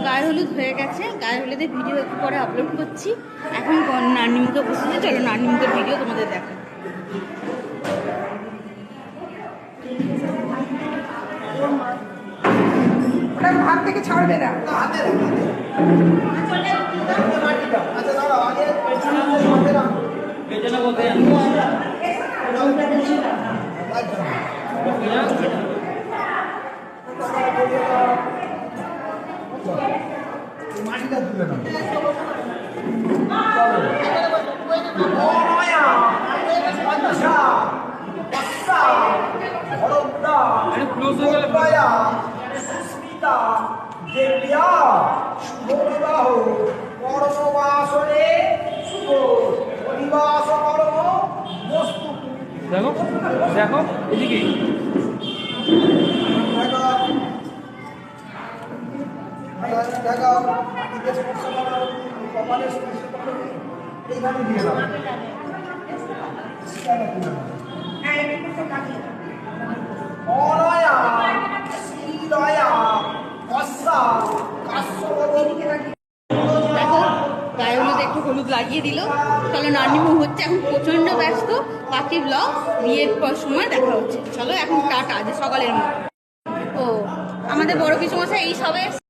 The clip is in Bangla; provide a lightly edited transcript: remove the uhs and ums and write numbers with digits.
গায়ে হলুদ হয়ে গেছে, গায়ে হলুদের ভিডিও একটু পরে আপলোড করছি। এখন নান্নি মুখে বসেছে, চলো নান্নি মুখের ভিডিও তোমাদের দেখো। হাত থেকে ছাড়বে না। মাটিটা তুলে সুস্মিতা দেবিয়া শুভ বিবাহ কর্মবাসনে শুভ পরিবাস কর্ম বস্তু। দেখো দেখো এদিকে এইভাবে দিয়ে দাও। অনয়া শ্রীদয়া কস্যা দেখো গায়ে হলুদ একটু হলুদ লাগিয়ে দিল। চলো নান্নিমু হচ্ছে এখন প্রচন্ড ব্যস্ত। বাকি ব্লগ বিয়ের পর সময় দেখা হচ্ছে। চলো এখন টাটা, যে সকালের মতো। ও আমাদের বড় কিছু মশাই এই সবে